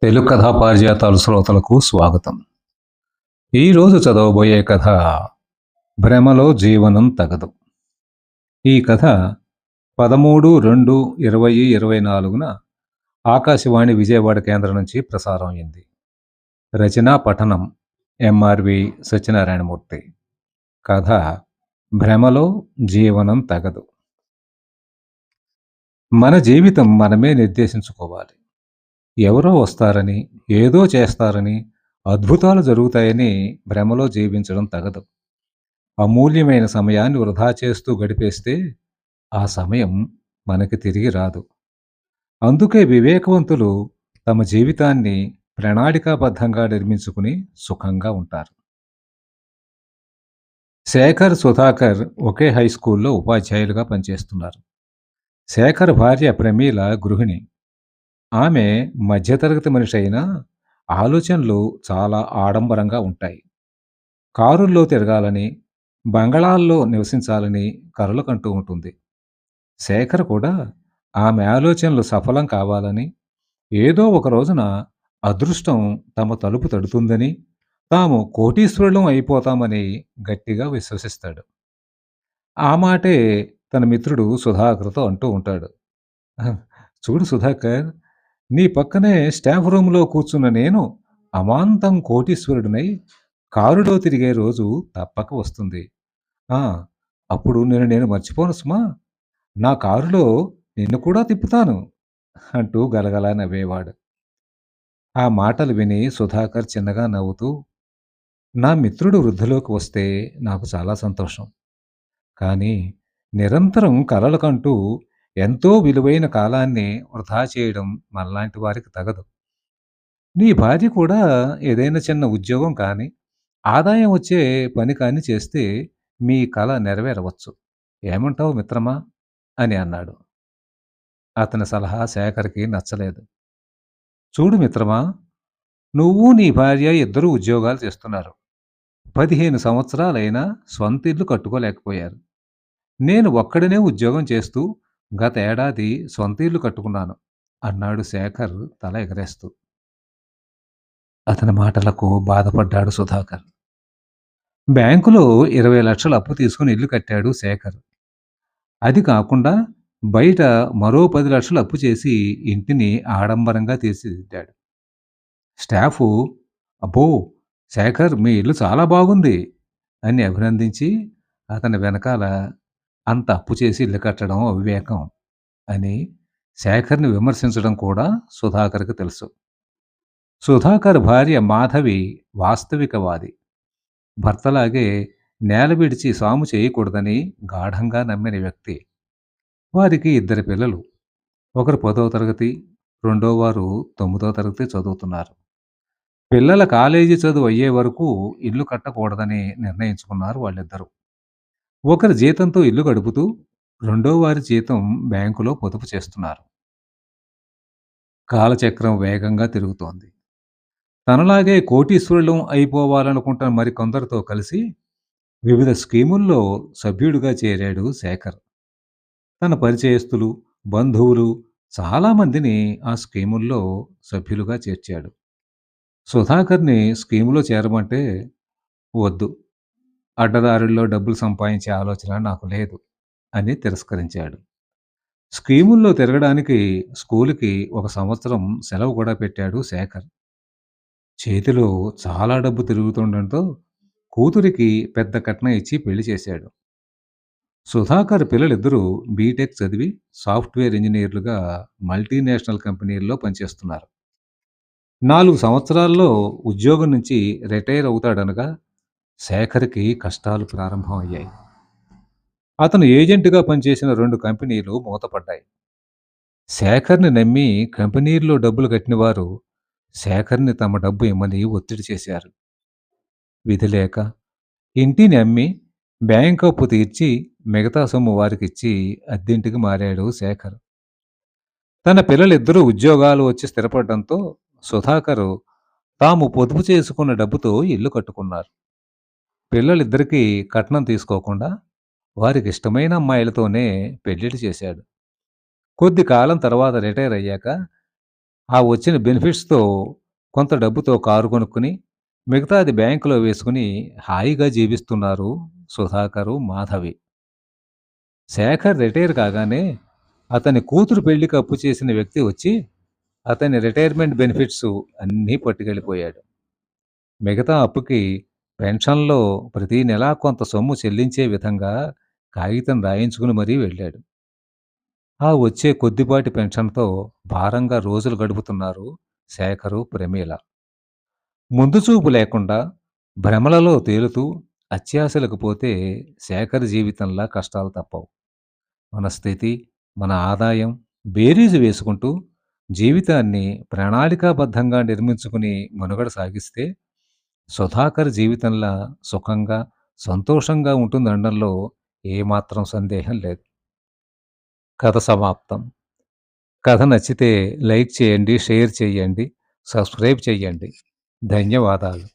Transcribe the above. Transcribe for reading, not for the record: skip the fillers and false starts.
తెలుగు కథా పారిజాతాలు శ్రోతలకు స్వాగతం. ఈరోజు చదవబోయే కథ భ్రమలో జీవనం తగదు. ఈ కథ 13/2/2024న ఆకాశవాణి విజయవాడ కేంద్రం నుంచి ప్రసారం అయింది. రచనా పఠనం ఎంఆర్వి సత్యనారాయణమూర్తి. కథ భ్రమలో జీవనం తగదు. మన జీవితం మనమే నిర్దేశించుకోవాలి. ఎవరో వస్తారని, ఏదో చేస్తారని, అద్భుతాలు జరుగుతాయని భ్రమలో జీవించడం తగదు. అమూల్యమైన సమయాన్ని వృధా చేస్తూ గడిపేస్తే ఆ సమయం మనకి తిరిగి రాదు. అందుకే వివేకవంతులు తమ జీవితాన్ని ప్రణాళికాబద్ధంగా నిర్మించుకుని సుఖంగా ఉంటారు. శేఖర్, సుధాకర్ ఒకే హై స్కూల్లో ఉపాధ్యాయులుగా పనిచేస్తున్నారు. శేఖర్ భార్య ప్రమీల గృహిణి. ఆమె మధ్యతరగతి మనిషి అయినా ఆలోచనలు చాలా ఆడంబరంగా ఉంటాయి. కారుల్లో తిరగాలని, బంగళాల్లో నివసించాలని కలలు కంటూ ఉంటుంది. శేఖర్ కూడా ఆమె ఆలోచనలు సఫలం కావాలని, ఏదో ఒక రోజున అదృష్టం తమ తలుపు తడుతుందని, తాము కోటీశ్వరులం అయిపోతామని గట్టిగా విశ్వసిస్తాడు. ఆ మాటే తన మిత్రుడు సుధాకర్తో అంటూ ఉంటాడు. "హ, చూడు సుధాకర్, నీ పక్కనే స్టాఫ్ రూమ్‌లో కూర్చున్న నేను అమాంతం కోటీశ్వరుడినై కారులో తిరిగే రోజు తప్పక వస్తుంది. ఆ! అప్పుడు నేను మర్చిపోను సుమా! నా కారులో నిన్ను కూడా తిప్పుతాను" అంటూ గలగలా నవ్వేవాడు. ఆ మాటలు విని సుధాకర్ చిన్నగా నవ్వుతూ, "నా మిత్రుడు వృద్ధిలోకి వస్తే నాకు చాలా సంతోషం. కానీ నిరంతరం కలలు కంటూ ఎంతో విలువైన కాలాన్ని వృధా చేయడం మనలాంటి వారికి తగదు. నీ భార్య కూడా ఏదైనా చిన్న ఉద్యోగం కానీ, ఆదాయం వచ్చే పని కానీ చేస్తే మీ కల నెరవేరవచ్చు. ఏమంటావు మిత్రమా?" అని అన్నాడు. అతని సలహా శేఖర్‌కి నచ్చలేదు. "చూడు మిత్రమా, నువ్వు నీ భార్య ఇద్దరూ ఉద్యోగాలు చేస్తున్నారు. 15 సంవత్సరాలైనా స్వంత ఇల్లు కట్టుకోలేకపోయారు. నేను ఒక్కడినే ఉద్యోగం చేస్తూ గత ఏడాది సొంత ఇల్లు కట్టుకున్నాను" అన్నాడు శేఖర్ తల ఎగరేస్తూ. అతని మాటలకు బాధపడ్డాడు సుధాకర్. బ్యాంకులో 20 లక్షలు అప్పు తీసుకుని ఇల్లు కట్టాడు శేఖర్. అది కాకుండా బయట మరో 10 లక్షలు అప్పు చేసి ఇంటిని ఆడంబరంగా తీర్చిదిద్దాడు. స్టాఫు "అబ్బో! శేఖర్, మీ ఇల్లు చాలా బాగుంది" అని అభినందించి, అతని వెనకాల "అంత అప్పు చేసి ఇల్లు కట్టడం అవివేకం" అని శేఖర్‌ని విమర్శించడం కూడా సుధాకర్‌కి తెలుసు. సుధాకర్ భార్య మాధవి వాస్తవికవాది. భర్తలాగే నేల విడిచి సాము చేయకూడదని గాఢంగా నమ్మిన వ్యక్తి. వారికి ఇద్దరు పిల్లలు. ఒకరు 10వ తరగతి, రెండోవారు 9వ తరగతి చదువుతున్నారు. పిల్లల కాలేజీ చదువు అయ్యే వరకు ఇల్లు కట్టకూడదని నిర్ణయించుకున్నారు వాళ్ళిద్దరూ. ఒకరి జీతంతో ఇల్లు గడుపుతూ, రెండో వారి జీతం బ్యాంకులో పొదుపు చేస్తున్నారు. కాలచక్రం వేగంగా తిరుగుతోంది. తనలాగే కోటీశ్వరులం అయిపోవాలనుకుంటున్న మరికొందరితో కలిసి వివిధ స్కీముల్లో సభ్యుడిగా చేరాడు శేఖర్. తన పరిచయస్తులు, బంధువులు చాలామందిని ఆ స్కీముల్లో సభ్యులుగా చేర్చాడు. సుధాకర్‌ని స్కీములో చేరమంటే, "వద్దు, అడ్డదారుల్లో డబ్బులు సంపాదించే ఆలోచన నాకు లేదు" అని తిరస్కరించాడు. స్కీముల్లో తిరగడానికి స్కూలుకి ఒక సంవత్సరం సెలవు కూడా పెట్టాడు శేఖర్. చేతిలో చాలా డబ్బు తిరుగుతుండటంతో కూతురికి పెద్ద కట్నం ఇచ్చి పెళ్లి చేశాడు. సుధాకర్ పిల్లలిద్దరూ బీటెక్ చదివి సాఫ్ట్‌వేర్ ఇంజినీర్లుగా మల్టీనేషనల్ కంపెనీల్లో పనిచేస్తున్నారు. 4 సంవత్సరాల్లో ఉద్యోగం నుంచి రిటైర్ అవుతాడనగా శేఖర్‌కి కష్టాలు ప్రారంభం అయ్యాయి. అతను ఏజెంట్‌గా పనిచేసిన 2 కంపెనీలు మూతపడ్డాయి. శేఖర్‌ని నమ్మి కంపెనీల్లో డబ్బులు కట్టినవారు శేఖర్‌ని తమ డబ్బు ఇమ్మని ఒత్తిడి చేశారు. విధిలేక ఇంటిని అమ్మి బ్యాంక్ అప్పు తీర్చి మిగతా సొమ్ము వారికిచ్చి అద్దెంటికి మారాడు శేఖర్. తన పిల్లలిద్దరూ ఉద్యోగాలు వచ్చి స్థిరపడడంతో సుధాకరు తాము పొదుపు చేసుకున్న డబ్బుతో ఇల్లు కట్టుకున్నారు. పిల్లలిద్దరికీ కట్నం తీసుకోకుండా వారికిష్టమైన అమ్మాయిలతోనే పెళ్లిళ్ళు చేశాడు. కొద్ది కాలం తర్వాత రిటైర్ అయ్యాక ఆ వచ్చిన బెనిఫిట్స్‌తో కొంత డబ్బుతో కారు కొనుక్కొని, మిగతాది బ్యాంకులో వేసుకొని హాయిగా జీవిస్తున్నారు సుధాకరు, మాధవి. శేఖర్ రిటైర్ కాగానే అతని కూతురు పెళ్లికి అప్పు చేసిన వ్యక్తి వచ్చి అతని రిటైర్మెంట్ బెనిఫిట్స్ అన్నీ పట్టుకెళ్ళిపోయాడు. మిగతా అప్పుకి పెన్షన్‌లో ప్రతి నెలా కొంత సొమ్ము చెల్లించే విధంగా కాగితం రాయించుకుని మరీ వెళ్ళాడు. ఆ వచ్చే కొద్దిపాటి పెన్షన్‌తో భారంగా రోజులు గడుపుతున్నారు శేఖరు, ప్రమీల. ముందు చూపు లేకుండా భ్రమలలో తేలుతూ అత్యాశలకు పోతే శేఖర్ జీవితంలా కష్టాలు తప్పవు. మన స్థితి, మన ఆదాయం బేరీజు వేసుకుంటూ జీవితాన్ని ప్రణాళికాబద్ధంగా నిర్మించుకుని మనుగడ సాగిస్తే సుధాకర్ జీవితంలా సుఖంగా, సంతోషంగా ఉంటుందనడంలో ఏమాత్రం సందేహం లేదు. కథ సమాప్తం. కథ నచ్చితే లైక్ చేయండి, షేర్ చేయండి, సబ్స్క్రైబ్ చేయండి. ధన్యవాదాలు.